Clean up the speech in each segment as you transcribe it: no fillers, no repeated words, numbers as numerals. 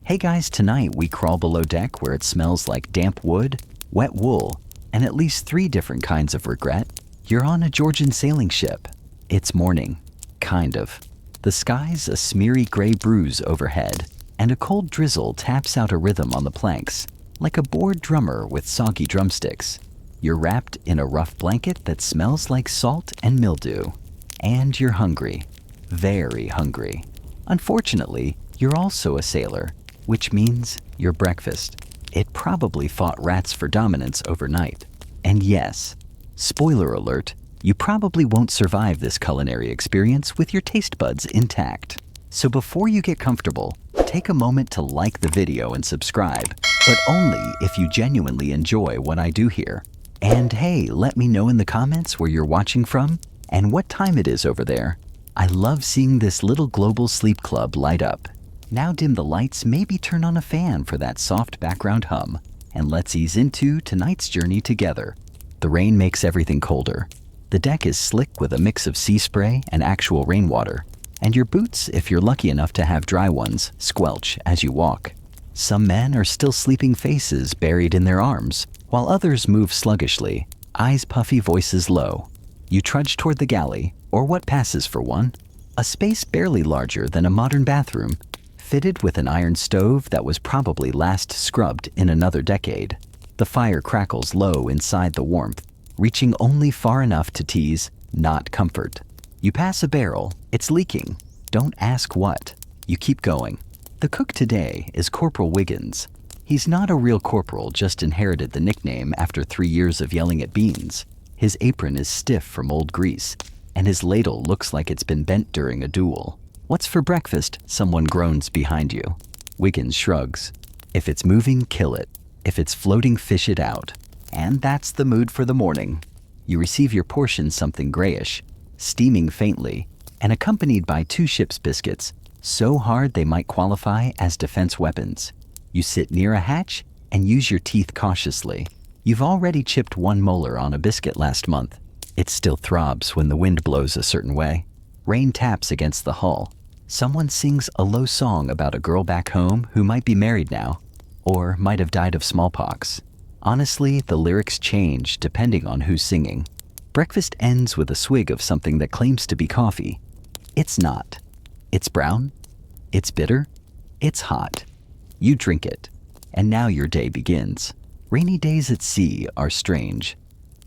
Hey guys, tonight we crawl below deck where it smells like damp wood, wet wool, and at least 3 different kinds of regret. You're on a Georgian sailing ship. It's morning. Kind of. The sky's a smeary gray bruise overhead, and a cold drizzle taps out a rhythm on the planks, like a bored drummer with soggy drumsticks. You're wrapped in a rough blanket that smells like salt and mildew. And you're hungry. Very hungry. Unfortunately, you're also a sailor, which means your breakfast. It probably fought rats for dominance overnight. And yes, spoiler alert, you probably won't survive this culinary experience with your taste buds intact. So before you get comfortable, take a moment to like the video and subscribe, but only if you genuinely enjoy what I do here. And hey, let me know in the comments where you're watching from and what time it is over there. I love seeing this little global sleep club light up. Now dim the lights, maybe turn on a fan for that soft background hum, and let's ease into tonight's journey together. The rain makes everything colder. The deck is slick with a mix of sea spray and actual rainwater, and your boots, if you're lucky enough to have dry ones, squelch as you walk. Some men are still sleeping, faces buried in their arms, while others move sluggishly, eyes puffy, voices low. You trudge toward the galley, or what passes for one, a space barely larger than a modern bathroom, fitted with an iron stove that was probably last scrubbed in another decade. The fire crackles low inside the warmth, reaching only far enough to tease, not comfort. You pass a barrel, it's leaking. Don't ask what. You keep going. The cook today is Corporal Wiggins. He's not a real corporal, just inherited the nickname after 3 years of yelling at beans. His apron is stiff from old grease, and his ladle looks like it's been bent during a duel. What's for breakfast? Someone groans behind you. Wiggins shrugs. If it's moving, kill it. If it's floating, fish it out. And that's the mood for the morning. You receive your portion, something grayish, steaming faintly, and accompanied by 2 ship's biscuits, so hard they might qualify as defense weapons. You sit near a hatch and use your teeth cautiously. You've already chipped 1 molar on a biscuit last month. It still throbs when the wind blows a certain way. Rain taps against the hull. Someone sings a low song about a girl back home who might be married now, or might have died of smallpox. Honestly, the lyrics change depending on who's singing. Breakfast ends with a swig of something that claims to be coffee. It's not. It's brown. It's bitter. It's hot. You drink it, and now your day begins. Rainy days at sea are strange.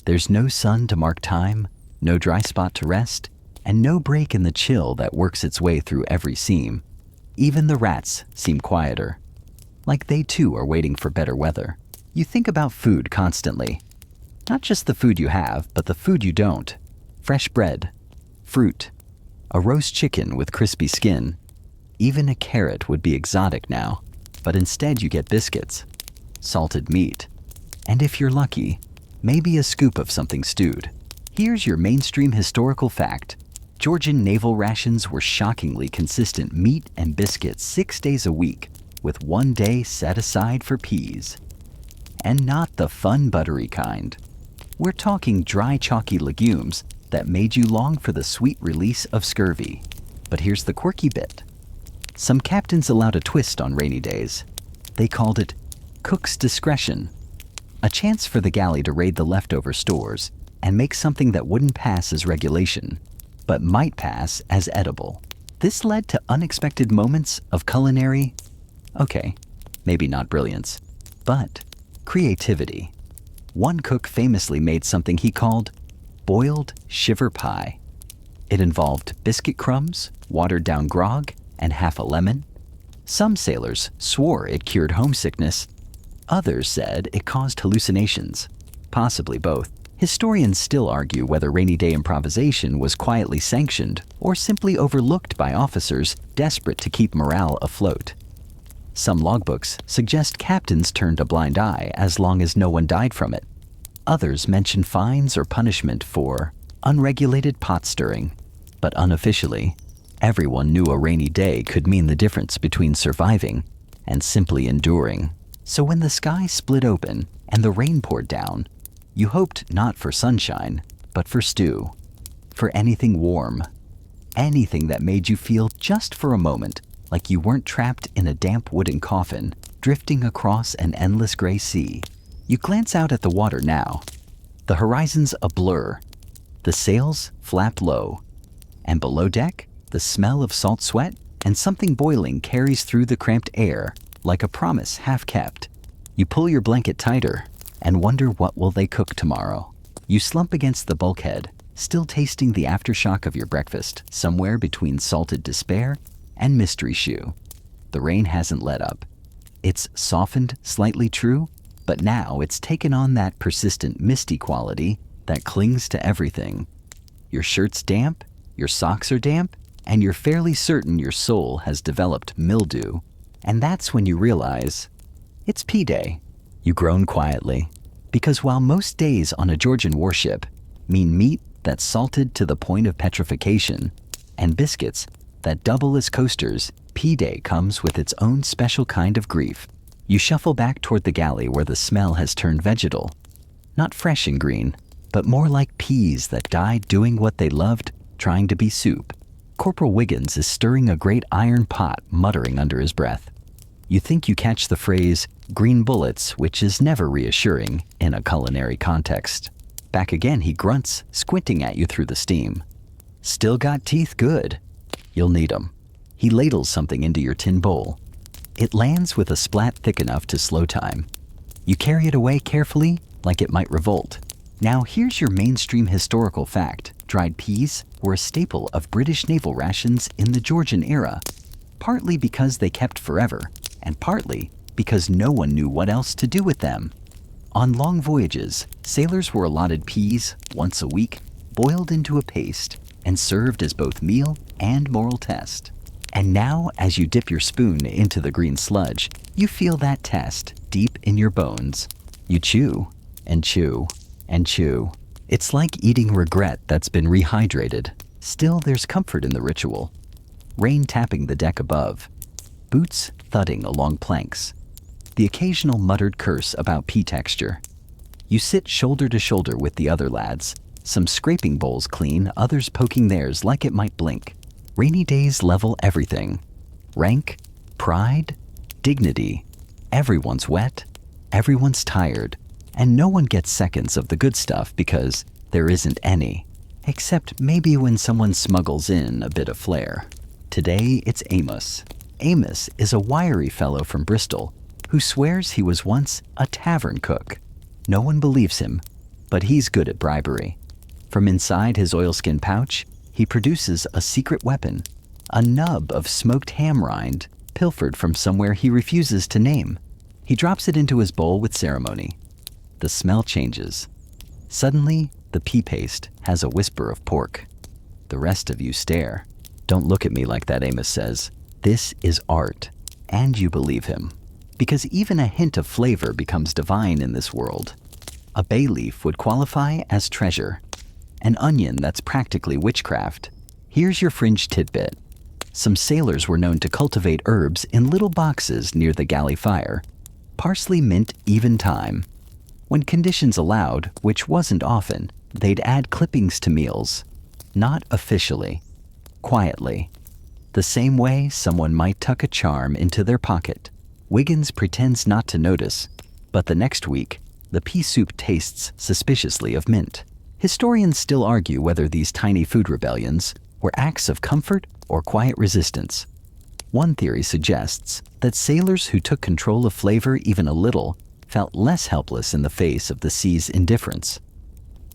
There's no sun to mark time, no dry spot to rest, and no break in the chill that works its way through every seam. Even the rats seem quieter, like they too are waiting for better weather. You think about food constantly. Not just the food you have, but the food you don't. Fresh bread, fruit, a roast chicken with crispy skin. Even a carrot would be exotic now, but instead you get biscuits, salted meat, and if you're lucky, maybe a scoop of something stewed. Here's your mainstream historical fact. Georgian naval rations were shockingly consistent meat and biscuits 6 days a week, with 1 day set aside for peas. And not the fun buttery kind. We're talking dry chalky legumes that made you long for the sweet release of scurvy. But here's the quirky bit. Some captains allowed a twist on rainy days. They called it cook's discretion, a chance for the galley to raid the leftover stores and make something that wouldn't pass as regulation, but might pass as edible. This led to unexpected moments of culinary, okay, maybe not brilliance, but creativity. One cook famously made something he called boiled shiver pie. It involved biscuit crumbs, watered down grog, and half a lemon. Some sailors swore it cured homesickness. Others said it caused hallucinations, possibly both. Historians still argue whether rainy day improvisation was quietly sanctioned or simply overlooked by officers desperate to keep morale afloat. Some logbooks suggest captains turned a blind eye as long as no one died from it. Others mention fines or punishment for unregulated pot stirring, but unofficially, everyone knew a rainy day could mean the difference between surviving and simply enduring. So when the sky split open and the rain poured down, you hoped not for sunshine, but for stew, for anything warm, anything that made you feel just for a moment like you weren't trapped in a damp wooden coffin, drifting across an endless gray sea. You glance out at the water now. The horizon's a blur. The sails flap low. And below deck, the smell of salt sweat and something boiling carries through the cramped air like a promise half kept. You pull your blanket tighter and wonder what will they cook tomorrow. You slump against the bulkhead, still tasting the aftershock of your breakfast, somewhere between salted despair and mystery shoe. The rain hasn't let up. It's softened slightly true, but now it's taken on that persistent misty quality that clings to everything. Your shirt's damp, your socks are damp, and you're fairly certain your soul has developed mildew. And that's when you realize it's P-Day. You groan quietly, because while most days on a Georgian warship mean meat that's salted to the point of petrification and biscuits that double as coasters, P-Day comes with its own special kind of grief. You shuffle back toward the galley where the smell has turned vegetal. Not fresh and green, but more like peas that died doing what they loved, trying to be soup. Corporal Wiggins is stirring a great iron pot, muttering under his breath. You think you catch the phrase, green bullets, which is never reassuring in a culinary context. Back again he grunts, squinting at you through the steam. Still got teeth? Good. You'll need 'em. He ladles something into your tin bowl. It lands with a splat thick enough to slow time. You carry it away carefully, like it might revolt. Now here's your mainstream historical fact. Dried peas were a staple of British naval rations in the Georgian era, partly because they kept forever, and partly because no one knew what else to do with them. On long voyages, sailors were allotted peas once a week, boiled into a paste, and served as both meal and moral test. And now, as you dip your spoon into the green sludge, you feel that test deep in your bones. You chew and chew and chew. It's like eating regret that's been rehydrated. Still, there's comfort in the ritual. Rain tapping the deck above, boots thudding along planks, the occasional muttered curse about pea texture. You sit shoulder to shoulder with the other lads, some scraping bowls clean, others poking theirs like it might blink. Rainy days level everything. Rank, pride, dignity. Everyone's wet, everyone's tired, and no one gets seconds of the good stuff because there isn't any. Except maybe when someone smuggles in a bit of flair. Today it's Amos. Amos is a wiry fellow from Bristol who swears he was once a tavern cook. No one believes him, but he's good at bribery. From inside his oilskin pouch, he produces a secret weapon, a nub of smoked ham rind pilfered from somewhere he refuses to name. He drops it into his bowl with ceremony. The smell changes. Suddenly, the pea paste has a whisper of pork. The rest of you stare. Don't look at me like that, Amos says. This is art. And you believe him. Because even a hint of flavor becomes divine in this world. A bay leaf would qualify as treasure. An onion that's practically witchcraft. Here's your fringe tidbit. Some sailors were known to cultivate herbs in little boxes near the galley fire. Parsley, mint, even thyme. When conditions allowed, which wasn't often, they'd add clippings to meals. Not officially. Quietly. The same way someone might tuck a charm into their pocket. Wiggins pretends not to notice, but the next week, the pea soup tastes suspiciously of mint. Historians still argue whether these tiny food rebellions were acts of comfort or quiet resistance. One theory suggests that sailors who took control of flavor even a little felt less helpless in the face of the sea's indifference.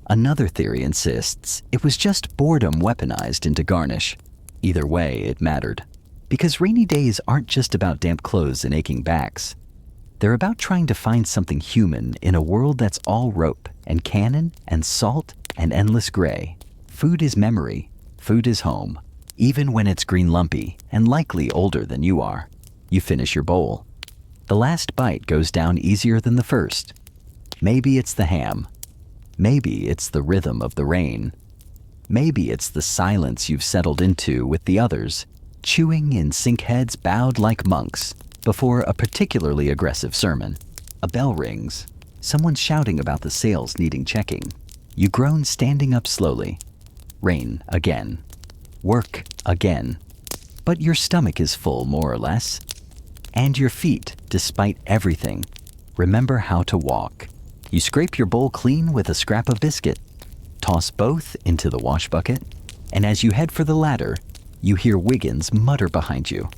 Another theory insists it was just boredom weaponized into garnish. Either way, it mattered. Because rainy days aren't just about damp clothes and aching backs. They're about trying to find something human in a world that's all rope and cannon and salt and endless gray. Food is memory. Food is home. Even when it's green lumpy and likely older than you are. You finish your bowl. The last bite goes down easier than the first. Maybe it's the ham. Maybe it's the rhythm of the rain. Maybe it's the silence you've settled into with the others, chewing in sink heads bowed like monks before a particularly aggressive sermon. A bell rings. Someone's shouting about the sails needing checking. You groan standing up slowly. Rain again. Work again. but your stomach is full more or less. And your feet, despite everything, remember how to walk. You scrape your bowl clean with a scrap of biscuit, toss both into the wash bucket, and as you head for the ladder, you hear Wiggins mutter behind you.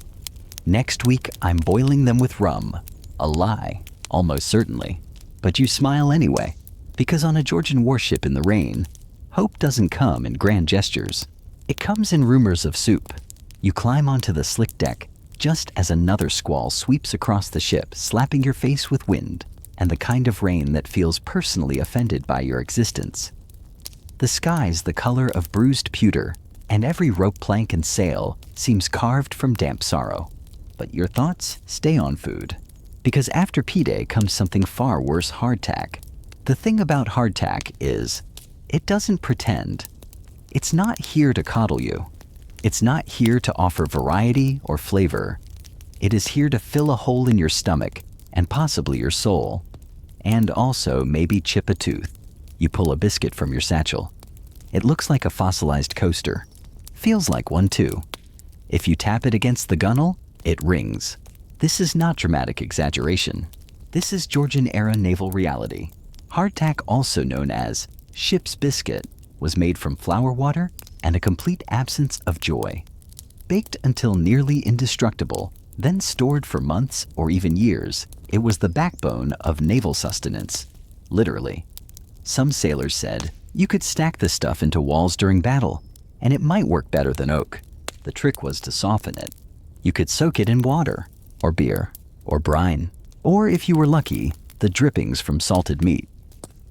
Next week, I'm boiling them with rum. A lie, almost certainly. But you smile anyway, because on a Georgian warship in the rain, hope doesn't come in grand gestures. It comes in rumors of soup. You climb onto the slick deck just as another squall sweeps across the ship, slapping your face with wind and the kind of rain that feels personally offended by your existence. The sky's the color of bruised pewter, and every rope plank and sail seems carved from damp sorrow. But your thoughts stay on food, because after P-Day comes something far worse: hardtack. The thing about hardtack is, it doesn't pretend. It's not here to coddle you. It's not here to offer variety or flavor. It is here to fill a hole in your stomach and possibly your soul, and also maybe chip a tooth. You pull a biscuit from your satchel. It looks like a fossilized coaster. Feels like one too. If you tap it against the gunnel, it rings. This is not dramatic exaggeration. This is Georgian-era naval reality. Hardtack, also known as ship's biscuit, was made from flour water and a complete absence of joy. Baked until nearly indestructible, then stored for months or even years, it was the backbone of naval sustenance, literally. Some sailors said you could stack the stuff into walls during battle, and it might work better than oak. The trick was to soften it. You could soak it in water, or beer, or brine, or if you were lucky, the drippings from salted meat.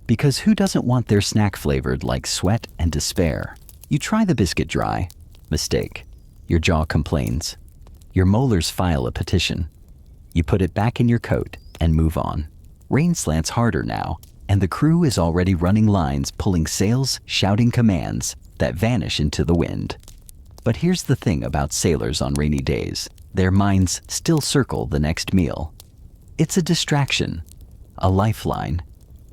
Because who doesn't want their snack flavored like sweat and despair? You try the biscuit dry. Mistake. Your jaw complains. Your molars file a petition. You put it back in your coat and move on. Rain slants harder now, and the crew is already running lines, pulling sails, shouting commands that vanish into the wind. But here's the thing about sailors on rainy days. Their minds still circle the next meal. It's a distraction, a lifeline,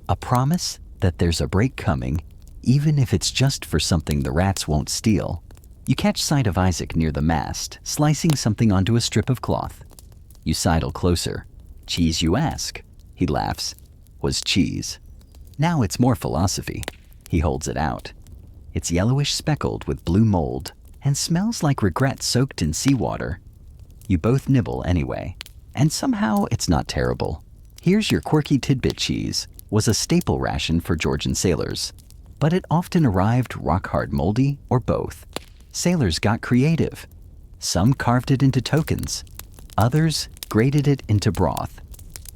a promise that there's a break coming, even if it's just for something the rats won't steal. You catch sight of Isaac near the mast, slicing something onto a strip of cloth. You sidle closer. Cheese, you ask? He laughs. Was cheese. Now it's more philosophy. He holds it out. It's yellowish speckled with blue mold and smells like regret soaked in seawater. You both nibble anyway, and somehow it's not terrible. Here's your quirky tidbit. Cheese was a staple ration for Georgian sailors, but it often arrived rock-hard, moldy, or both. Sailors got creative. Some carved it into tokens. Others grated it into broth.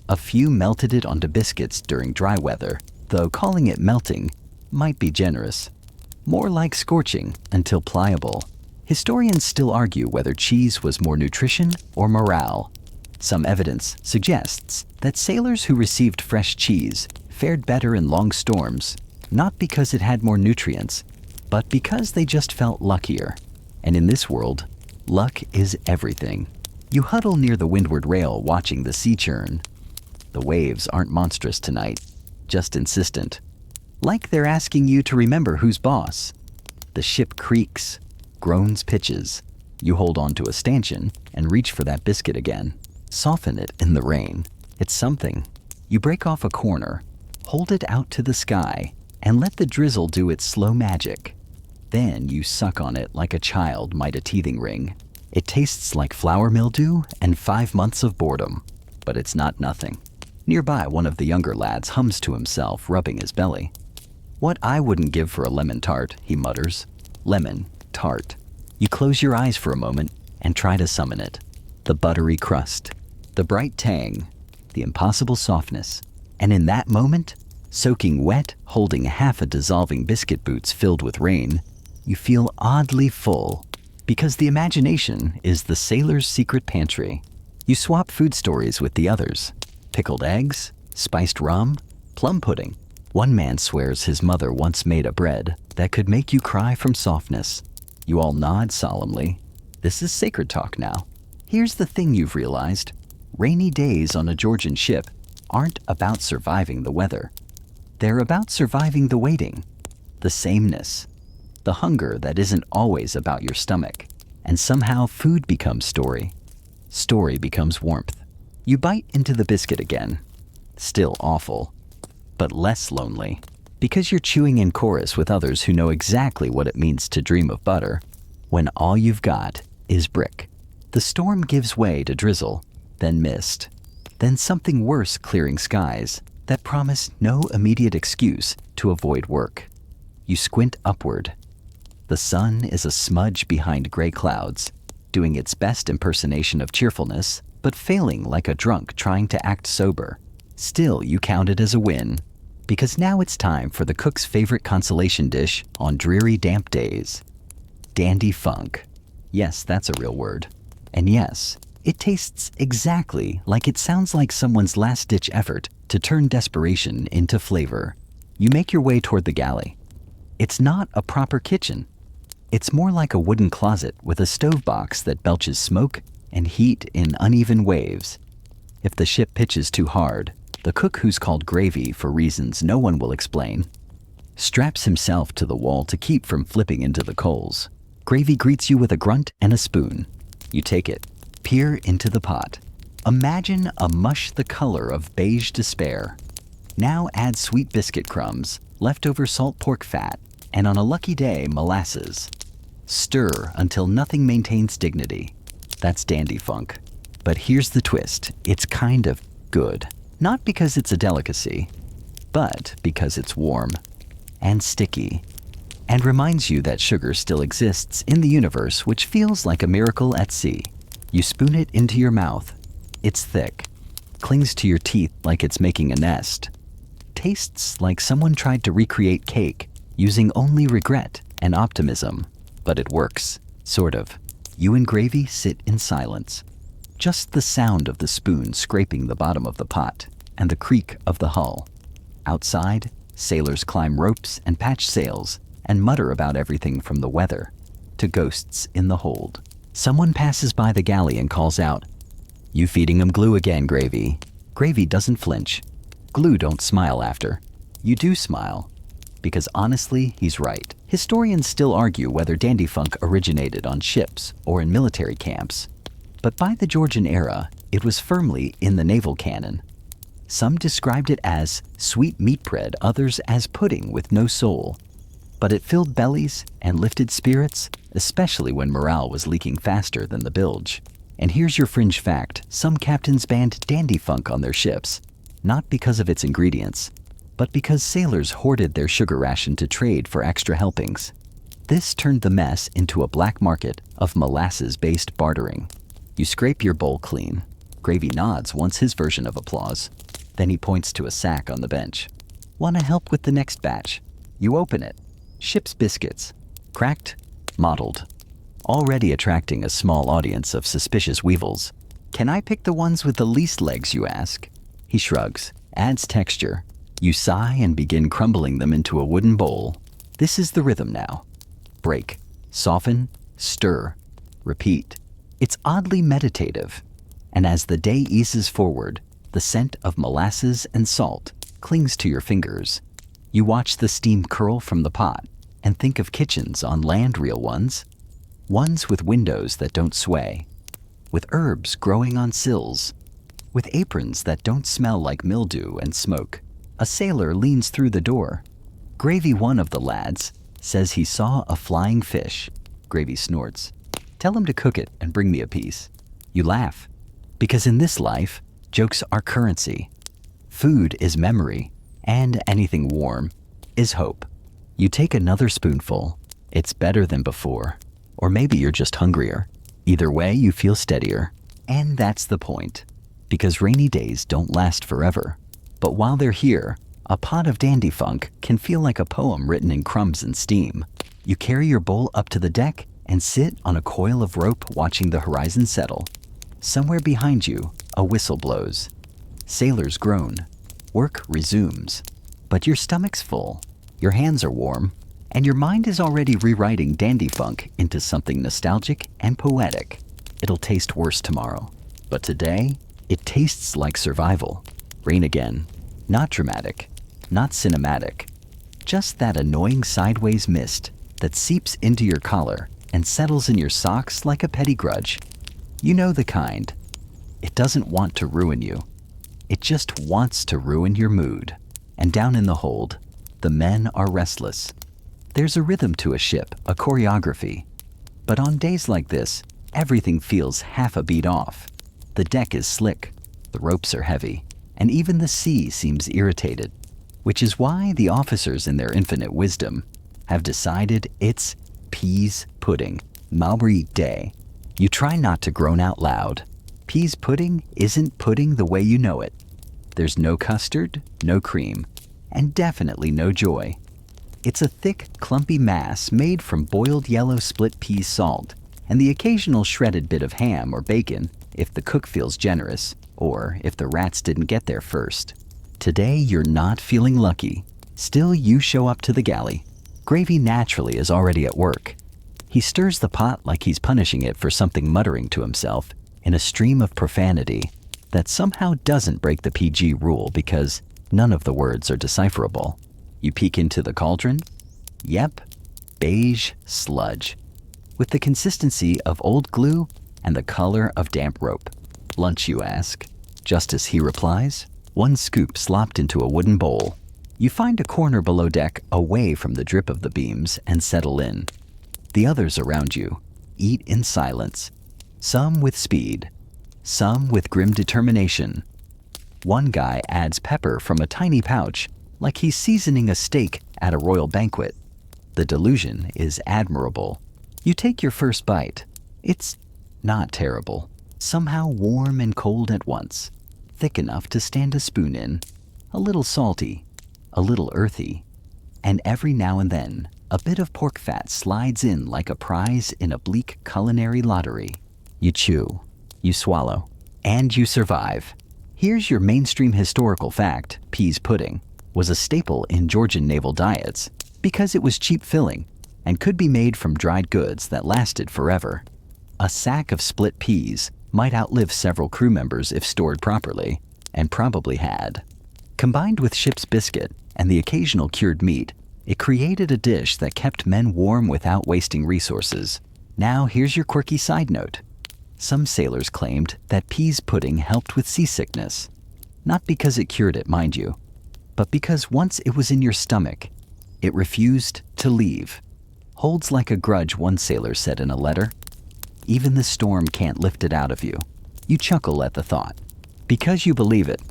A few melted it onto biscuits during dry weather, though calling it melting might be generous. More like scorching until pliable. Historians still argue whether cheese was more nutrition or morale. Some evidence suggests that sailors who received fresh cheese fared better in long storms, not because it had more nutrients, but because they just felt luckier. And in this world, luck is everything. You huddle near the windward rail watching the sea churn. The waves aren't monstrous tonight, just insistent. Like they're asking you to remember who's boss. The ship creaks, groans, pitches. You hold on to a stanchion and reach for that biscuit again. Soften it in the rain. It's something. You break off a corner, hold it out to the sky, and let the drizzle do its slow magic. Then you suck on it like a child might a teething ring. It tastes like flour mildew and 5 months of boredom, but it's not nothing. Nearby, one of the younger lads hums to himself, rubbing his belly. What I wouldn't give for a lemon tart, he mutters. Lemon, tart. You close your eyes for a moment and try to summon it. The buttery crust, the bright tang, the impossible softness. And in that moment, soaking wet, holding half a dissolving biscuit boots filled with rain, you feel oddly full, because the imagination is the sailor's secret pantry. You swap food stories with the others. Pickled eggs, spiced rum, plum pudding. One man swears his mother once made a bread that could make you cry from softness. You all nod solemnly. This is sacred talk now. Here's the thing you've realized. Rainy days on a Georgian ship aren't about surviving the weather. They're about surviving the waiting, the sameness, the hunger that isn't always about your stomach. And somehow food becomes story. Story becomes warmth. You bite into the biscuit again. Still awful, but less lonely. Because you're chewing in chorus with others who know exactly what it means to dream of butter when all you've got is brick. The storm gives way to drizzle, then mist, then something worse clearing skies that promise no immediate excuse to avoid work. You squint upward. The sun is a smudge behind gray clouds, doing its best impersonation of cheerfulness, but failing like a drunk trying to act sober. Still, you count it as a win, because now it's time for the cook's favorite consolation dish on dreary, damp days. Dandy funk. Yes, that's a real word. And yes, it tastes exactly like it sounds like someone's last-ditch effort to turn desperation into flavor. You make your way toward the galley. It's not a proper kitchen. It's more like a wooden closet with a stove box that belches smoke and heat in uneven waves. If the ship pitches too hard, the cook, who's called Gravy for reasons no one will explain, straps himself to the wall to keep from flipping into the coals. Gravy greets you with a grunt and a spoon. You take it, peer into the pot. Imagine a mush the color of beige despair. Now add sweet biscuit crumbs, leftover salt pork fat, and on a lucky day, molasses. Stir until nothing maintains dignity. That's dandy funk. But here's the twist. It's kind of good. Not because it's a delicacy, but because it's warm and sticky and reminds you that sugar still exists in the universe, which feels like a miracle at sea. You spoon it into your mouth. It's thick, clings to your teeth like it's making a nest. Tastes like someone tried to recreate cake using only regret and optimism, but it works, sort of. You and Gravy sit in silence. Just the sound of the spoon scraping the bottom of the pot and the creak of the hull. Outside, sailors climb ropes and patch sails and mutter about everything from the weather to ghosts in the hold. Someone passes by the galley and calls out, "You feeding 'em glue again, Gravy." Gravy doesn't flinch. Glue don't smile after. You do smile, because honestly, he's right. Historians still argue whether dandy funk originated on ships or in military camps. But by the Georgian era, it was firmly in the naval canon. Some described it as sweet meat bread, others as pudding with no soul. But it filled bellies and lifted spirits, especially when morale was leaking faster than the bilge. And here's your fringe fact. Some captains banned dandy funk on their ships, not because of its ingredients, but because sailors hoarded their sugar ration to trade for extra helpings. This turned the mess into a black market of molasses-based bartering. You scrape your bowl clean. Gravy nods once his version of applause. Then he points to a sack on the bench. "Want to help with the next batch?" You open it. Ship's biscuits. Cracked, mottled. Already attracting a small audience of suspicious weevils. "Can I pick the ones with the least legs, you ask?" He shrugs, adds texture. You sigh and begin crumbling them into a wooden bowl. This is the rhythm now. Break, soften, stir, repeat. It's oddly meditative. And as the day eases forward, the scent of molasses and salt clings to your fingers. You watch the steam curl from the pot and think of kitchens on land, real ones. Ones with windows that don't sway, with herbs growing on sills, with aprons that don't smell like mildew and smoke. A sailor leans through the door. Gravy, one of the lads, says he saw a flying fish. Gravy snorts. "Tell him to cook it and bring me a piece." You laugh, because in this life, jokes are currency. Food is memory, and anything warm is hope. You take another spoonful. It's better than before. Or maybe you're just hungrier. Either way, you feel steadier. And that's the point. Because rainy days don't last forever. But while they're here, a pot of dandy funk can feel like a poem written in crumbs and steam. You carry your bowl up to the deck and sit on a coil of rope watching the horizon settle. Somewhere behind you, a whistle blows. Sailors groan. Work resumes. But your stomach's full, your hands are warm, and your mind is already rewriting dandy funk into something nostalgic and poetic. It'll taste worse tomorrow, but today, it tastes like survival. Rain again. Not dramatic, not cinematic. Just that annoying sideways mist that seeps into your collar and settles in your socks like a petty grudge. You know the kind. It doesn't want to ruin you. It just wants to ruin your mood. And down in the hold, the men are restless. There's a rhythm to a ship, a choreography. But on days like this, everything feels half a beat off. The deck is slick, the ropes are heavy, and even the sea seems irritated. Which is why the officers in their infinite wisdom have decided it's peas pudding, Maori day. You try not to groan out loud. Peas pudding isn't pudding the way you know it. There's no custard, no cream, and definitely no joy. It's a thick, clumpy mass made from boiled yellow split pea salt and the occasional shredded bit of ham or bacon if the cook feels generous or if the rats didn't get there first. Today you're not feeling lucky. Still, you show up to the galley. Gravy naturally is already at work. He stirs the pot like he's punishing it for something, muttering to himself in a stream of profanity that somehow doesn't break the PG rule because none of the words are decipherable. You peek into the cauldron. Yep, beige sludge, with the consistency of old glue and the color of damp rope. Lunch, you ask. Just as he replies, one scoop slopped into a wooden bowl. You find a corner below deck away from the drip of the beams and settle in. The others around you eat in silence, some with speed, some with grim determination. One guy adds pepper from a tiny pouch like he's seasoning a steak at a royal banquet. The delusion is admirable. You take your first bite. It's not terrible. Somehow warm and cold at once. Thick enough to stand a spoon in. A little salty, a little earthy. And every now and then, a bit of pork fat slides in like a prize in a bleak culinary lottery. You chew, you swallow, and you survive. Here's your mainstream historical fact: peas pudding was a staple in Georgian naval diets because it was cheap filling and could be made from dried goods that lasted forever. A sack of split peas might outlive several crew members if stored properly, and probably had. Combined with ship's biscuit and the occasional cured meat, it created a dish that kept men warm without wasting resources. Now here's your quirky side note. Some sailors claimed that peas pudding helped with seasickness. Not because it cured it, mind you, but because once it was in your stomach, it refused to leave. Holds like a grudge, one sailor said in a letter. Even the storm can't lift it out of you. You chuckle at the thought. Because you believe it,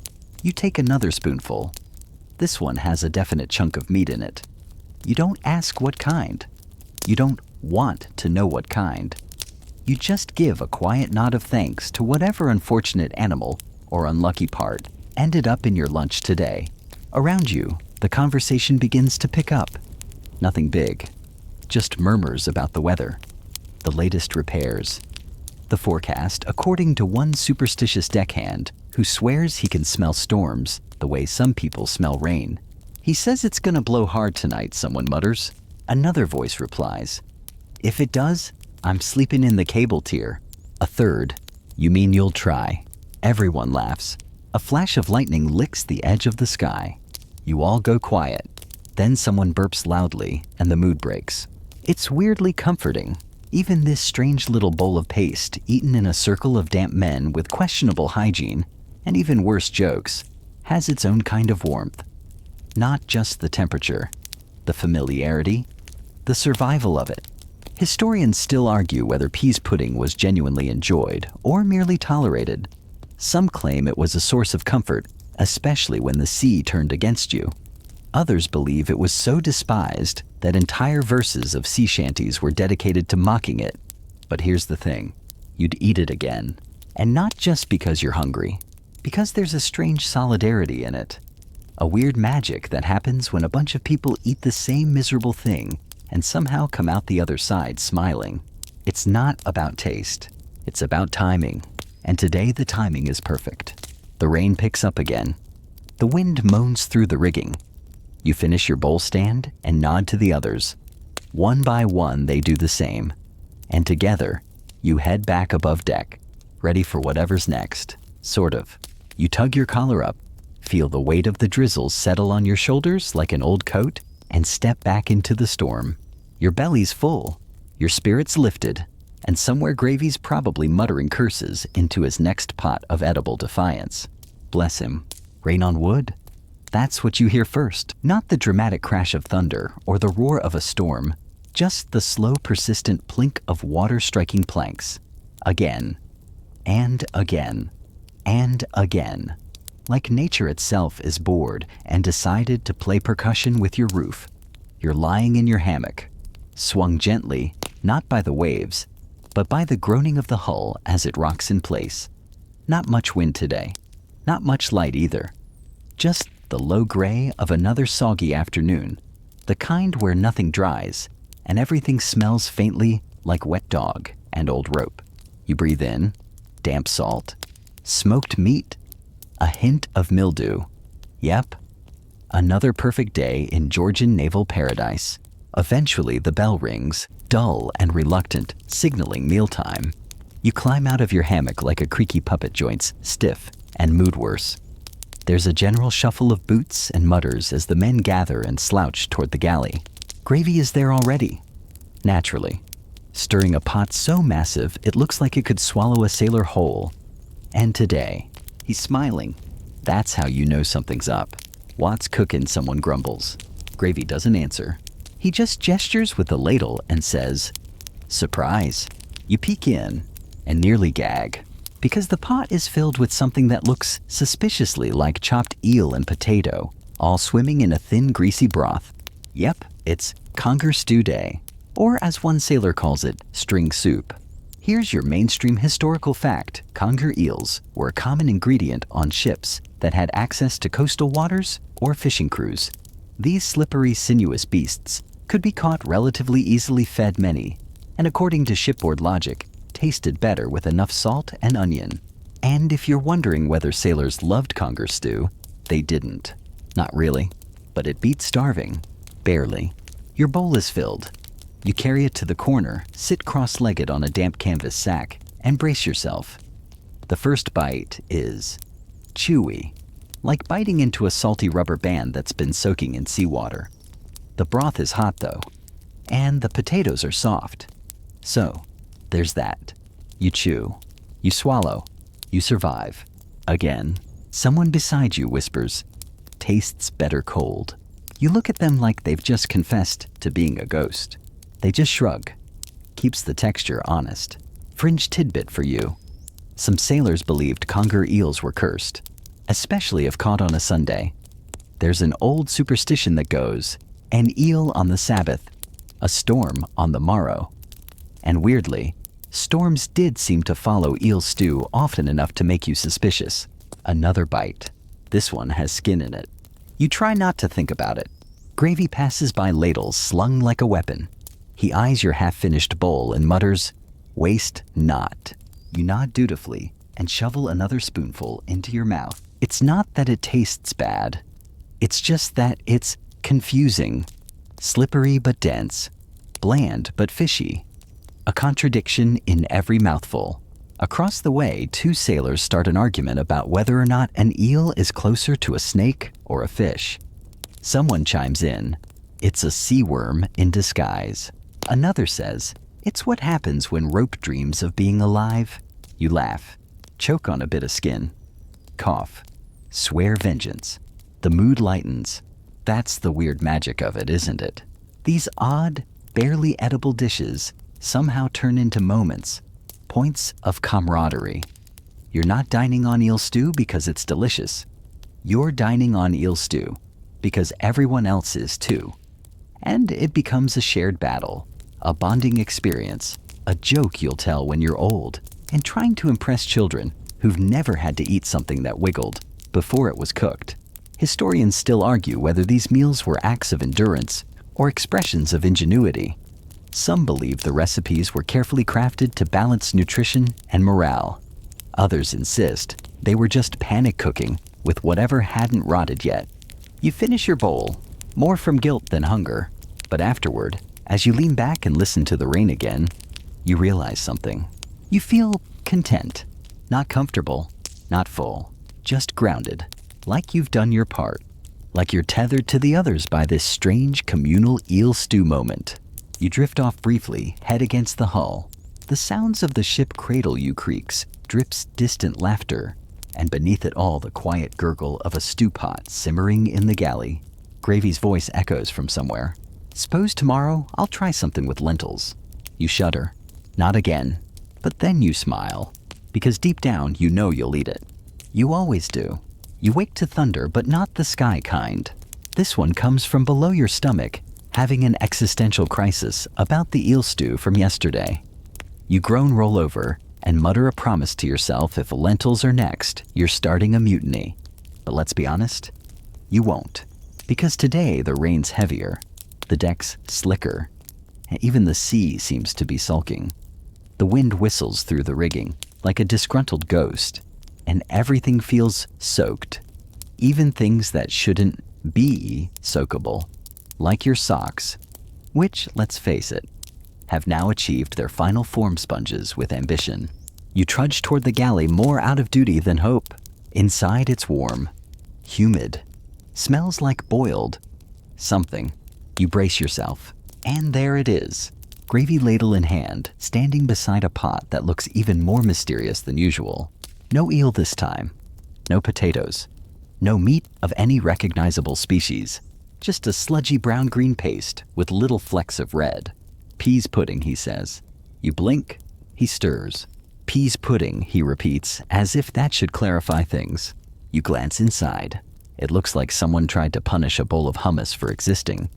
you take another spoonful. This one has a definite chunk of meat in it. You don't ask what kind. You don't want to know what kind. You just give a quiet nod of thanks to whatever unfortunate animal or unlucky part ended up in your lunch today. Around you, the conversation begins to pick up. Nothing big, just murmurs about the weather, the latest repairs, the forecast, according to one superstitious deckhand who swears he can smell storms the way some people smell rain. He says it's gonna blow hard tonight, someone mutters. Another voice replies, if it does, I'm sleeping in the cable tier. A third, you mean you'll try. Everyone laughs. A flash of lightning licks the edge of the sky. You all go quiet. Then someone burps loudly and the mood breaks. It's weirdly comforting. Even this strange little bowl of paste eaten in a circle of damp men with questionable hygiene and even worse jokes has its own kind of warmth. Not just the temperature, the familiarity, the survival of it. Historians still argue whether peas pudding was genuinely enjoyed or merely tolerated. Some claim it was a source of comfort, especially when the sea turned against you. Others believe it was so despised that entire verses of sea shanties were dedicated to mocking it. But here's the thing, you'd eat it again. And not just because you're hungry, because there's a strange solidarity in it. A weird magic that happens when a bunch of people eat the same miserable thing and somehow come out the other side smiling. It's not about taste, it's about timing. And today the timing is perfect. The rain picks up again. The wind moans through the rigging. You finish your bowl stand and nod to the others. One by one, they do the same. And together, you head back above deck, ready for whatever's next. Sort of. You tug your collar up, feel the weight of the drizzles settle on your shoulders like an old coat, and step back into the storm. Your belly's full. Your spirits lifted, and somewhere Gravy's probably muttering curses into his next pot of edible defiance. Bless him. Rain on wood? That's what you hear first. Not the dramatic crash of thunder or the roar of a storm, just the slow, persistent plink of water striking planks. Again, and again, and again. Like nature itself is bored and decided to play percussion with your roof. You're lying in your hammock, swung gently, not by the waves, but by the groaning of the hull as it rocks in place. Not much wind today, not much light either. Just the low gray of another soggy afternoon, the kind where nothing dries and everything smells faintly like wet dog and old rope. You breathe in, damp salt, smoked meat, a hint of mildew. Yep, another perfect day in Georgian naval paradise. Eventually the bell rings, dull and reluctant, signaling mealtime. You climb out of your hammock like a creaky puppet joints, stiff and mood worse. There's a general shuffle of boots and mutters as the men gather and slouch toward the galley. Gravy is there already, naturally, stirring a pot so massive it looks like it could swallow a sailor whole. And today, he's smiling. That's how you know something's up. Watts cookin', someone grumbles. Gravy doesn't answer. He just gestures with the ladle and says, "Surprise." You peek in and nearly gag, because the pot is filled with something that looks suspiciously like chopped eel and potato, all swimming in a thin, greasy broth. Yep, it's conger stew day, or as one sailor calls it, string soup. Here's your mainstream historical fact. Conger eels were a common ingredient on ships that had access to coastal waters or fishing crews. These slippery, sinuous beasts could be caught relatively easily, fed many, and according to shipboard logic, tasted better with enough salt and onion. And if you're wondering whether sailors loved conger stew, they didn't. Not really, but it beat starving. Barely. Your bowl is filled. You carry it to the corner, sit cross-legged on a damp canvas sack, and brace yourself. The first bite is chewy, like biting into a salty rubber band that's been soaking in seawater. The broth is hot though, and the potatoes are soft. So, there's that. You chew, you swallow, you survive. Again, someone beside you whispers, "Tastes better cold." You look at them like they've just confessed to being a ghost. They just shrug. Keeps the texture honest. Fringe tidbit for you. Some sailors believed conger eels were cursed, especially if caught on a Sunday. There's an old superstition that goes, an eel on the Sabbath, a storm on the morrow. And weirdly, storms did seem to follow eel stew often enough to make you suspicious. Another bite. This one has skin in it. You try not to think about it. Gravy passes by ladles slung like a weapon. He eyes your half-finished bowl and mutters, "Waste not." You nod dutifully and shovel another spoonful into your mouth. It's not that it tastes bad. It's just that it's confusing. Slippery but dense. Bland but fishy. A contradiction in every mouthful. Across the way, two sailors start an argument about whether or not an eel is closer to a snake or a fish. Someone chimes in, "It's a sea worm in disguise." Another says, "It's what happens when rope dreams of being alive." You laugh, choke on a bit of skin, cough, swear vengeance. The mood lightens. That's the weird magic of it, isn't it? These odd, barely edible dishes somehow turn into moments, points of camaraderie. You're not dining on eel stew because it's delicious. You're dining on eel stew because everyone else is too. And it becomes a shared battle, a bonding experience, a joke you'll tell when you're old, and trying to impress children who've never had to eat something that wiggled before it was cooked. Historians still argue whether these meals were acts of endurance or expressions of ingenuity. Some believe the recipes were carefully crafted to balance nutrition and morale. Others insist they were just panic cooking with whatever hadn't rotted yet. You finish your bowl, more from guilt than hunger, but afterward, as you lean back and listen to the rain again, you realize something. You feel content, not comfortable, not full, just grounded, like you've done your part, like you're tethered to the others by this strange communal eel stew moment. You drift off briefly, head against the hull. The sounds of the ship cradle you creaks, drips distant laughter, and beneath it all the quiet gurgle of a stew pot simmering in the galley. Gravy's voice echoes from somewhere. Suppose tomorrow I'll try something with lentils. You shudder. Not again. But then you smile, because deep down you know you'll eat it. You always do. You wake to thunder, but not the sky kind. This one comes from below your stomach, having an existential crisis about the eel stew from yesterday. You groan, roll over, and mutter a promise to yourself if lentils are next, you're starting a mutiny. But let's be honest, you won't. Because today the rain's heavier, the deck's slicker, and even the sea seems to be sulking. The wind whistles through the rigging like a disgruntled ghost, and everything feels soaked. Even things that shouldn't be soakable, like your socks, which, let's face it, have now achieved their final form sponges with ambition. You trudge toward the galley more out of duty than hope. Inside it's warm, humid, smells like boiled something. You brace yourself, and there it is, gravy ladle in hand, standing beside a pot that looks even more mysterious than usual. No eel this time, no potatoes, no meat of any recognizable species, just a sludgy brown-green paste with little flecks of red. Peas pudding, he says. You blink, he stirs. Peas pudding, he repeats, as if that should clarify things. You glance inside. It looks like someone tried to punish a bowl of hummus for existing.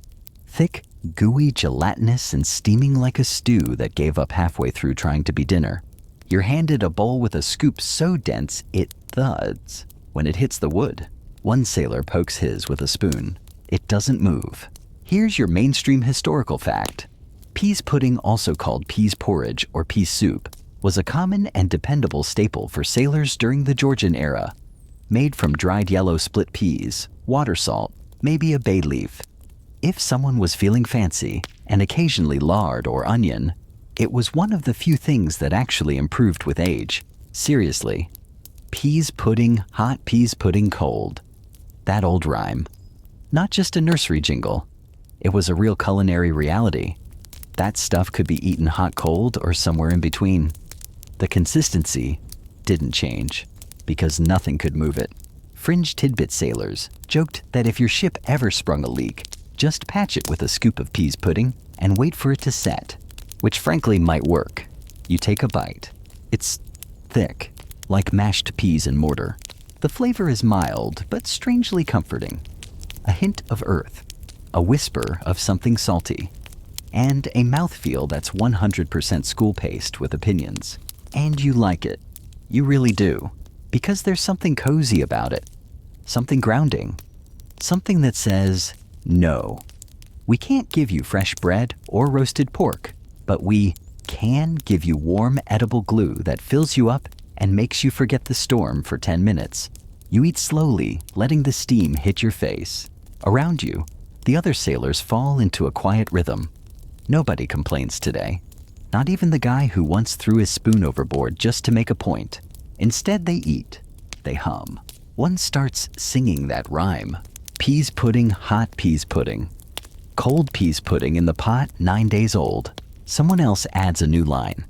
Thick, gooey, gelatinous, and steaming like a stew that gave up halfway through trying to be dinner. You're handed a bowl with a scoop so dense it thuds when it hits the wood. One sailor pokes his with a spoon. It doesn't move. Here's your mainstream historical fact. Peas pudding, also called peas porridge or peas soup, was a common and dependable staple for sailors during the Georgian era. Made from dried yellow split peas, water salt, maybe a bay leaf. If someone was feeling fancy, and occasionally lard or onion, it was one of the few things that actually improved with age. Seriously. Peas pudding, hot peas pudding cold. That old rhyme. Not just a nursery jingle. It was a real culinary reality. That stuff could be eaten hot cold or somewhere in between. The consistency didn't change, because nothing could move it. Fringe tidbit sailors joked that if your ship ever sprung a leak, just patch it with a scoop of peas pudding and wait for it to set, which frankly might work. You take a bite. It's thick, like mashed peas in mortar. The flavor is mild, but strangely comforting. A hint of earth, a whisper of something salty, and a mouthfeel that's 100% school-paced with opinions. And you like it. You really do. Because there's something cozy about it. Something grounding. Something that says, no. We can't give you fresh bread or roasted pork, but we can give you warm, edible glue that fills you up and makes you forget the storm for 10 minutes. You eat slowly, letting the steam hit your face. Around you, the other sailors fall into a quiet rhythm. Nobody complains today. Not even the guy who once threw his spoon overboard just to make a point. Instead, they eat. They hum. One starts singing that rhyme. Peas pudding, hot peas pudding. Cold peas pudding in the pot, 9 days old. Someone else adds a new line.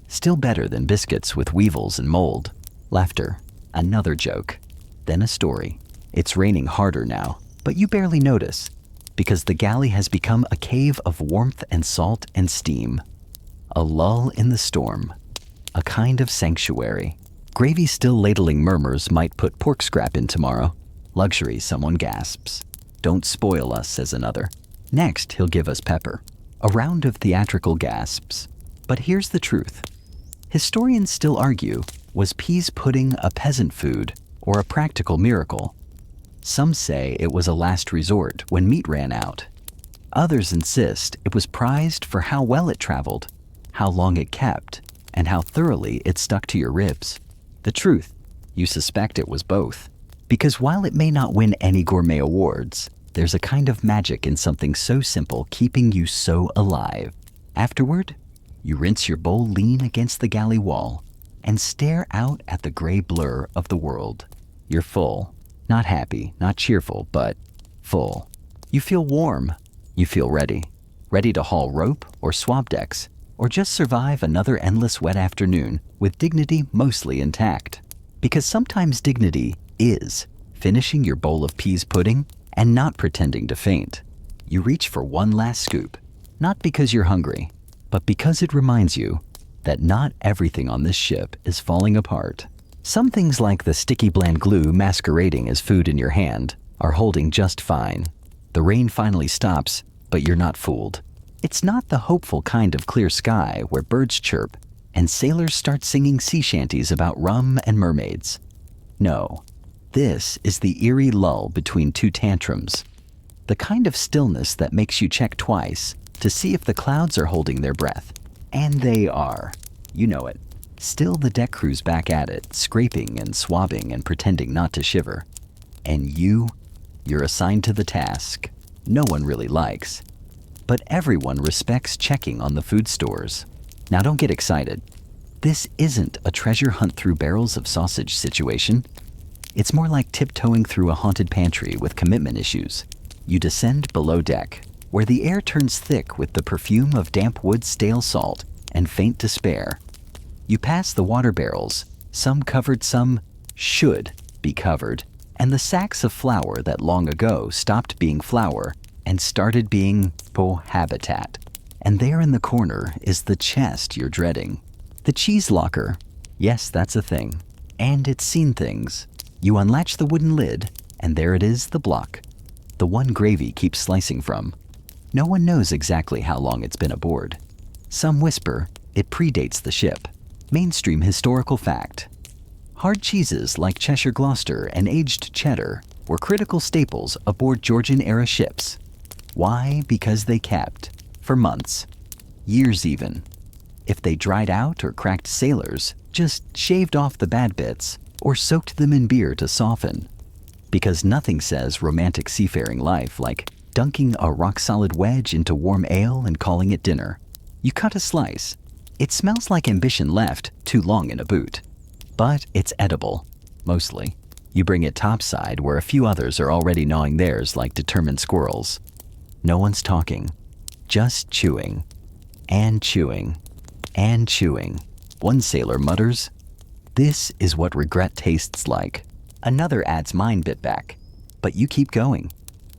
Still better than biscuits with weevils and mold. Laughter. Another joke. Then a story. It's raining harder now, but you barely notice, because the galley has become a cave of warmth and salt and steam. A lull in the storm. A kind of sanctuary. Gravy still ladling murmurs might put pork scrap in tomorrow. Luxury, someone gasps. Don't spoil us, says another. Next, he'll give us pepper. A round of theatrical gasps. But here's the truth. Historians still argue, was peas pudding a peasant food or a practical miracle? Some say it was a last resort when meat ran out. Others insist it was prized for how well it traveled, how long it kept, and how thoroughly it stuck to your ribs. The truth, you suspect it was both. Because while it may not win any gourmet awards, there's a kind of magic in something so simple keeping you so alive. Afterward, you rinse your bowl lean against the galley wall and stare out at the gray blur of the world. You're full. Not happy, not cheerful, but full. You feel warm. You feel ready. ready to haul rope or swab decks, or just survive another endless wet afternoon with dignity mostly intact. Because sometimes dignity is finishing your bowl of peas pudding and not pretending to faint. You reach for one last scoop, not because you're hungry, but because it reminds you that not everything on this ship is falling apart. Some things like the sticky bland glue masquerading as food in your hand are holding just fine. The rain finally stops, but you're not fooled. It's not the hopeful kind of clear sky where birds chirp and sailors start singing sea shanties about rum and mermaids. No, this is the eerie lull between two tantrums. The kind of stillness that makes you check twice to see if the clouds are holding their breath. And they are. You know it. Still the deck crew's back at it, scraping and swabbing and pretending not to shiver. And you're assigned to the task no one really likes. But everyone respects checking on the food stores. Now don't get excited. This isn't a treasure hunt through barrels of sausage situation. It's more like tiptoeing through a haunted pantry with commitment issues. You descend below deck, where the air turns thick with the perfume of damp wood, stale salt, and faint despair. You pass the water barrels, some covered, some should be covered, and the sacks of flour that long ago stopped being flour and started being habitat. And there in the corner is the chest you're dreading. The cheese locker. Yes, that's a thing. And it's seen things. You unlatch the wooden lid, and there it is, the block. The one gravy keeps slicing from. No one knows exactly how long it's been aboard. Some whisper it predates the ship. Mainstream historical fact. Hard cheeses like Cheshire Gloucester and aged cheddar were critical staples aboard Georgian-era ships. Why? Because they kept, for months, years even. If they dried out or cracked, sailors just shaved off the bad bits or soaked them in beer to soften. Because nothing says romantic seafaring life like dunking a rock-solid wedge into warm ale and calling it dinner. You cut a slice. It smells like ambition left too long in a boot. But it's edible, mostly. You bring it topside where a few others are already gnawing theirs like determined squirrels. No one's talking, just chewing, and chewing, and chewing. One sailor mutters, "This is what regret tastes like." Another adds mine bit back, but you keep going.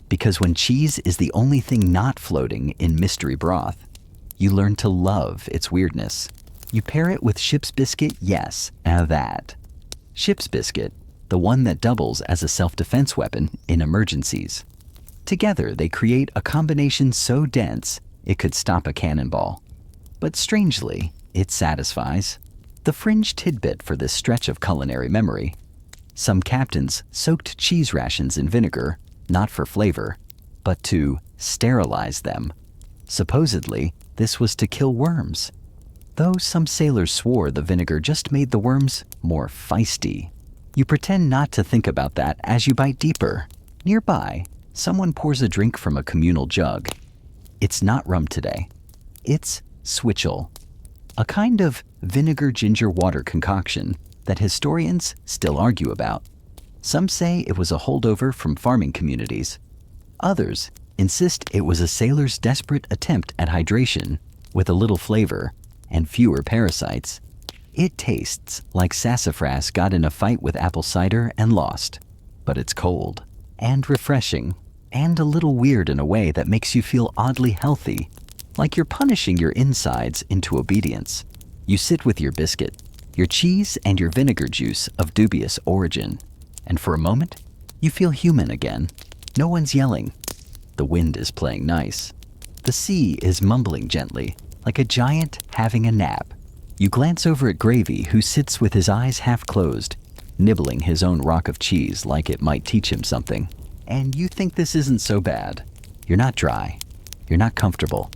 Because when cheese is the only thing not floating in mystery broth, you learn to love its weirdness. You pair it with ship's biscuit, yes, that. Ship's biscuit, the one that doubles as a self-defense weapon in emergencies. Together, they create a combination so dense it could stop a cannonball. But strangely, it satisfies. The fringe tidbit for this stretch of culinary memory. Some captains soaked cheese rations in vinegar, not for flavor, but to sterilize them. Supposedly, this was to kill worms. Though some sailors swore the vinegar just made the worms more feisty. You pretend not to think about that as you bite deeper. Nearby, someone pours a drink from a communal jug. It's not rum today. It's switchel, a kind of vinegar ginger water concoction that historians still argue about. Some say it was a holdover from farming communities. Others insist it was a sailor's desperate attempt at hydration with a little flavor and fewer parasites. It tastes like sassafras got in a fight with apple cider and lost, but it's cold and refreshing and a little weird in a way that makes you feel oddly healthy, like you're punishing your insides into obedience. You sit with your biscuit, your cheese, and your vinegar juice of dubious origin, and for a moment, you feel human again. No one's yelling. The wind is playing nice. The sea is mumbling gently, like a giant having a nap. You glance over at Gravy, who sits with his eyes half closed, nibbling his own rock of cheese like it might teach him something. And you think this isn't so bad. You're not dry. You're not comfortable.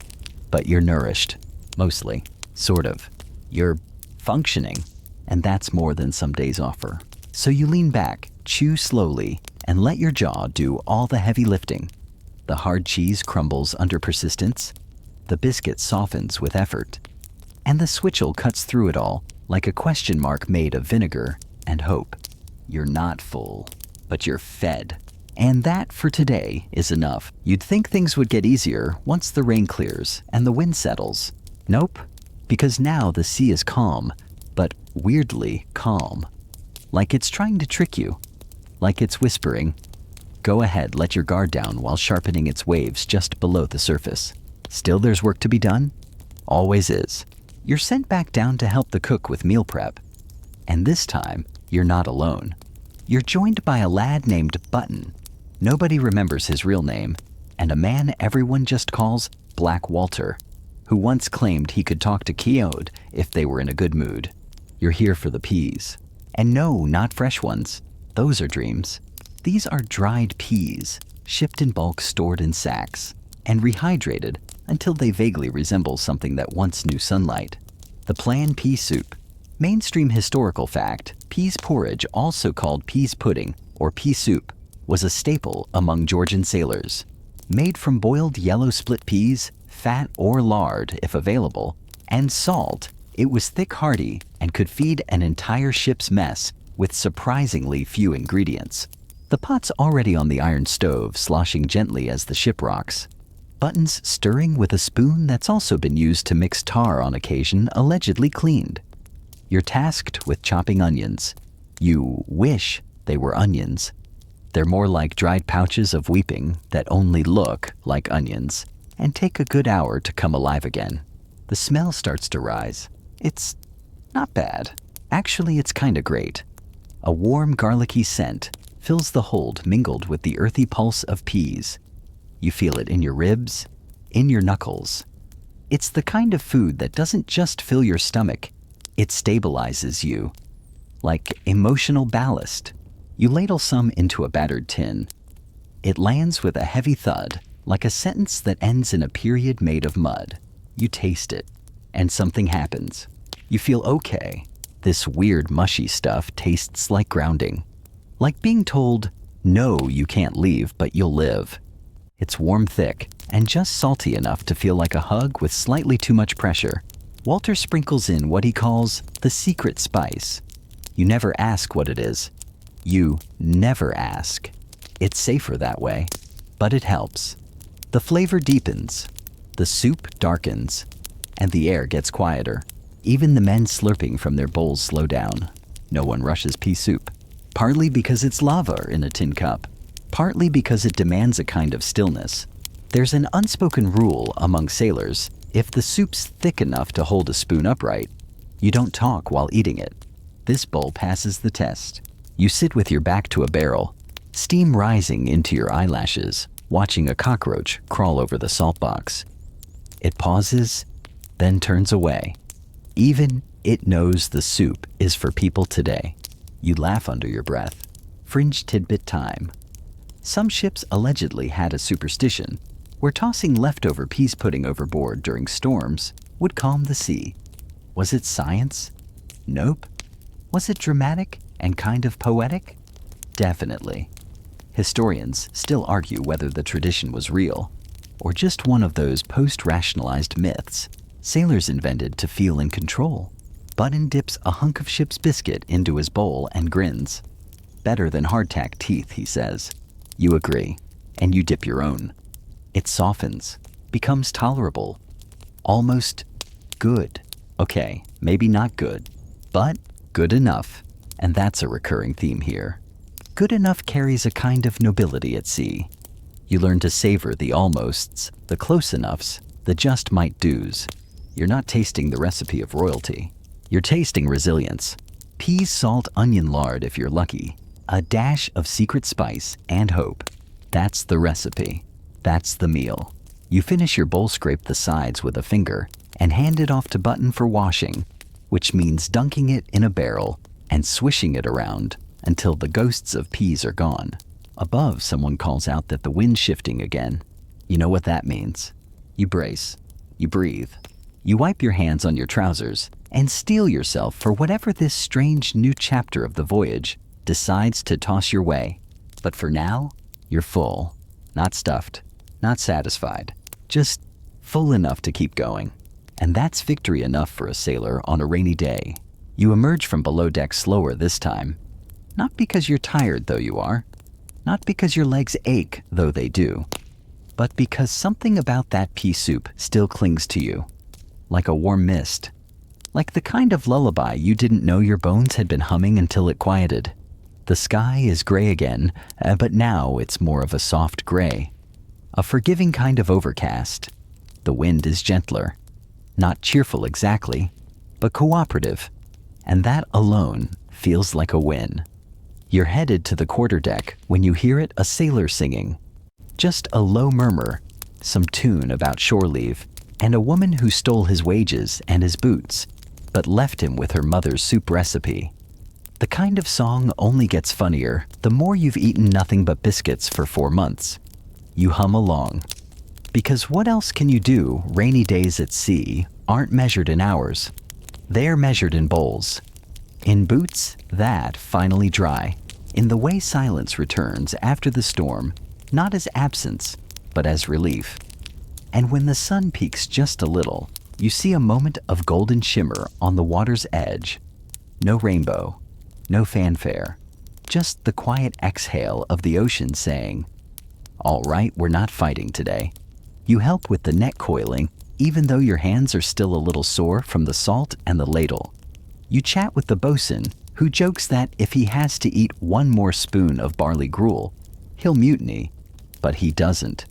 But you're nourished. Mostly. Sort of. You're functioning. And that's more than some days offer. So you lean back, chew slowly, and let your jaw do all the heavy lifting. The hard cheese crumbles under persistence. The biscuit softens with effort. And the switchel cuts through it all like a question mark made of vinegar and hope. You're not full, but you're fed. And that, for today, is enough. You'd think things would get easier once the rain clears and the wind settles. Nope, because now the sea is calm, but weirdly calm. Like it's trying to trick you. Like it's whispering, "Go ahead, let your guard down," while sharpening its waves just below the surface. Still there's work to be done? Always is. You're sent back down to help the cook with meal prep. And this time, you're not alone. You're joined by a lad named Button. Nobody remembers his real name, and a man everyone just calls Black Walter, who once claimed he could talk to Keogh if they were in a good mood. You're here for the peas. And no, not fresh ones. Those are dreams. These are dried peas, shipped in bulk, stored in sacks, and rehydrated until they vaguely resemble something that once knew sunlight. The plan pea soup. Mainstream historical fact, peas porridge, also called peas pudding or pea soup, was a staple among Georgian sailors. Made from boiled yellow split peas, fat or lard if available, and salt, it was thick, hearty, and could feed an entire ship's mess with surprisingly few ingredients. The pot's already on the iron stove, sloshing gently as the ship rocks. Button's stirring with a spoon that's also been used to mix tar on occasion, allegedly cleaned. You're tasked with chopping onions. You wish they were onions. They're more like dried pouches of weeping that only look like onions and take a good hour to come alive again. The smell starts to rise. It's not bad. Actually, it's kinda great. A warm garlicky scent fills the hold, mingled with the earthy pulse of peas. You feel it in your ribs, in your knuckles. It's the kind of food that doesn't just fill your stomach, it stabilizes you. Like emotional ballast. You ladle some into a battered tin. It lands with a heavy thud, like a sentence that ends in a period made of mud. You taste it, and something happens. You feel okay. This weird mushy stuff tastes like grounding. Like being told, no, you can't leave, but you'll live. It's warm, thick, and just salty enough to feel like a hug with slightly too much pressure. Walter sprinkles in what he calls the secret spice. You never ask what it is. You never ask. It's safer that way, but it helps. The flavor deepens, the soup darkens, and the air gets quieter. Even the men slurping from their bowls slow down. No one rushes pea soup, partly because it's lava in a tin cup, partly because it demands a kind of stillness. There's an unspoken rule among sailors: if the soup's thick enough to hold a spoon upright, you don't talk while eating it. This bowl passes the test. You sit with your back to a barrel, steam rising into your eyelashes, watching a cockroach crawl over the salt box. It pauses, then turns away. Even it knows the soup is for people today. You laugh under your breath. Fringe tidbit time. Some ships allegedly had a superstition where tossing leftover peas pudding overboard during storms would calm the sea. Was it science? Nope. Was it dramatic and kind of poetic? Definitely. Historians still argue whether the tradition was real or just one of those post-rationalized myths sailors invented to feel in control. Button dips a hunk of ship's biscuit into his bowl and grins. Better than hardtack teeth, he says. You agree, and you dip your own. It softens, becomes tolerable, almost good. Okay, maybe not good, but good enough. And that's a recurring theme here. Good enough carries a kind of nobility at sea. You learn to savor the almosts, the close enoughs, the just might do's. You're not tasting the recipe of royalty. You're tasting resilience. Peas, salt, onion, lard if you're lucky. A dash of secret spice and hope. That's the recipe. That's the meal. You finish your bowl, scrape the sides with a finger, and hand it off to Button for washing, which means dunking it in a barrel and swishing it around until the ghosts of peas are gone. Above, someone calls out that the wind's shifting again. You know what that means. You brace. You breathe. You wipe your hands on your trousers and steel yourself for whatever this strange new chapter of the voyage decides to toss your way. But for now, you're full. Not stuffed. Not satisfied. Just full enough to keep going. And that's victory enough for a sailor on a rainy day. You emerge from below deck slower this time. Not because you're tired, though you are, Not because your legs ache, though they do, but because something about that pea soup still clings to you, like a warm mist, like the kind of lullaby you didn't know your bones had been humming until it quieted. The sky is gray again, but now it's more of a soft gray, a forgiving kind of overcast. The wind is gentler, not cheerful exactly, but cooperative, and that alone feels like a win. You're headed to the quarterdeck when you hear it, a sailor singing. Just a low murmur, some tune about shore leave, and a woman who stole his wages and his boots, but left him with her mother's soup recipe. The kind of song only gets funnier the more you've eaten nothing but biscuits for 4 months. You hum along. Because what else can you do? Rainy days at sea aren't measured in hours. They're measured in bowls. In boots that finally dry. In the way silence returns after the storm, not as absence, but as relief. And when the sun peaks just a little, you see a moment of golden shimmer on the water's edge. No rainbow, no fanfare, just the quiet exhale of the ocean saying, "All right, we're not fighting today." You help with the net coiling, even though your hands are still a little sore from the salt and the ladle. You chat with the bosun, who jokes that if he has to eat 1 more spoon of barley gruel, he'll mutiny, but he doesn't.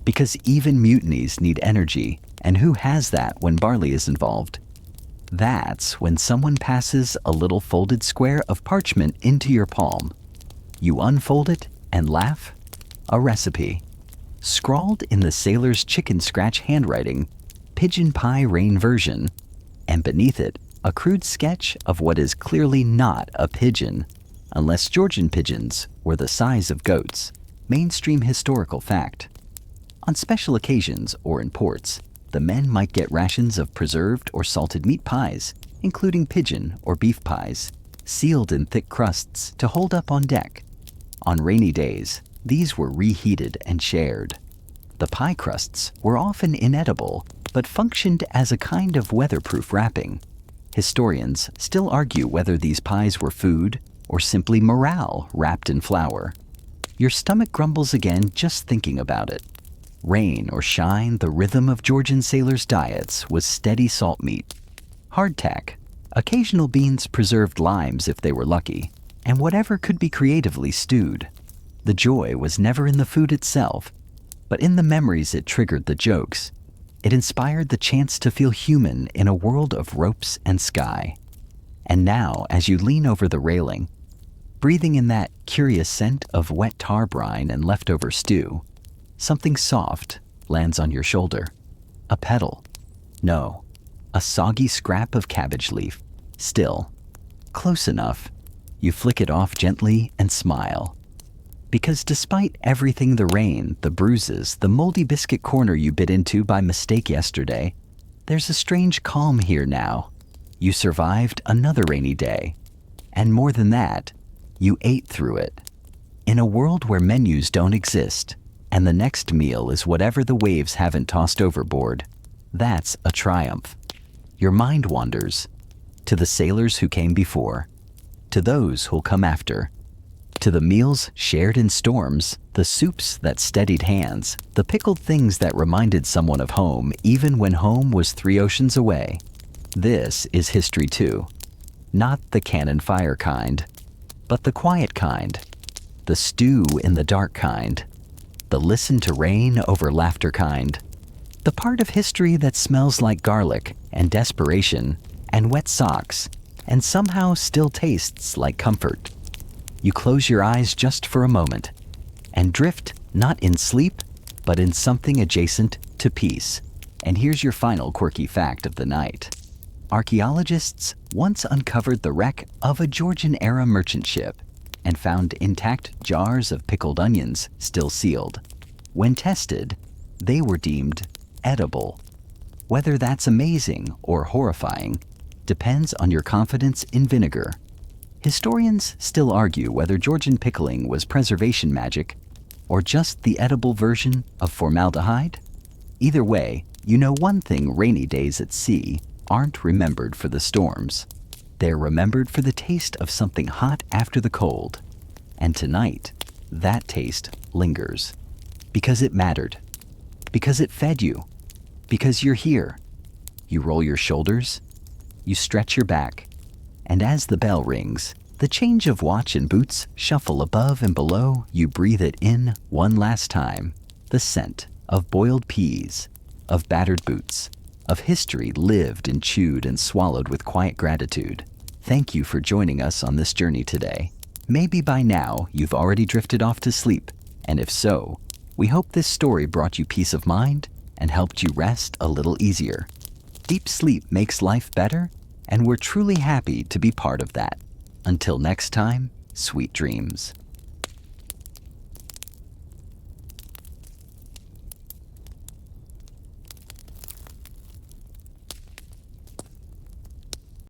Because even mutinies need energy, and who has that when barley is involved? That's when someone passes a little folded square of parchment into your palm. You unfold it and laugh. A recipe. Scrawled in the sailor's chicken scratch handwriting, pigeon pie rain version, and beneath it, a crude sketch of what is clearly not a pigeon, unless Georgian pigeons were the size of goats. Mainstream historical fact. On special occasions or in ports, the men might get rations of preserved or salted meat pies, including pigeon or beef pies, sealed in thick crusts to hold up on deck. On rainy days, these were reheated and shared. The pie crusts were often inedible, but functioned as a kind of weatherproof wrapping. Historians still argue whether these pies were food or simply morale wrapped in flour. Your stomach grumbles again just thinking about it. Rain or shine, the rhythm of Georgian sailors' diets was steady salt meat, hardtack, occasional beans, preserved limes if they were lucky, and whatever could be creatively stewed. The joy was never in the food itself, but in the memories it triggered, the jokes. It inspired the chance to feel human in a world of ropes and sky. And now, as you lean over the railing, breathing in that curious scent of wet tar brine and leftover stew, something soft lands on your shoulder. A petal. No, a soggy scrap of cabbage leaf. Still, close enough. You flick it off gently and smile. Because despite everything, the rain, the bruises, the moldy biscuit corner you bit into by mistake yesterday, there's a strange calm here now. You survived another rainy day. And more than that, you ate through it. In a world where menus don't exist, and the next meal is whatever the waves haven't tossed overboard, that's a triumph. Your mind wanders to the sailors who came before, to those who'll come after, to the meals shared in storms, the soups that steadied hands, the pickled things that reminded someone of home even when home was 3 oceans away. This is history too. Not the cannon fire kind, but the quiet kind, the stew in the dark kind, the listen to rain over laughter kind, the part of history that smells like garlic and desperation and wet socks and somehow still tastes like comfort. You close your eyes just for a moment and drift not in sleep, but in something adjacent to peace. And here's your final quirky fact of the night. Archaeologists once uncovered the wreck of a Georgian-era merchant ship and found intact jars of pickled onions still sealed. When tested, they were deemed edible. Whether that's amazing or horrifying depends on your confidence in vinegar. Historians still argue whether Georgian pickling was preservation magic or just the edible version of formaldehyde. Either way, you know one thing: rainy days at sea aren't remembered for the storms. They're remembered for the taste of something hot after the cold. And tonight, that taste lingers. Because it mattered. Because it fed you. Because you're here. You roll your shoulders. You stretch your back. And as the bell rings, the change of watch and boots shuffle above and below, you breathe it in one last time. The scent of boiled peas, of battered boots, of history lived and chewed and swallowed with quiet gratitude. Thank you for joining us on this journey today. Maybe by now you've already drifted off to sleep, and if so, we hope this story brought you peace of mind and helped you rest a little easier. Deep sleep makes life better, and we're truly happy to be part of that. Until next time, sweet dreams.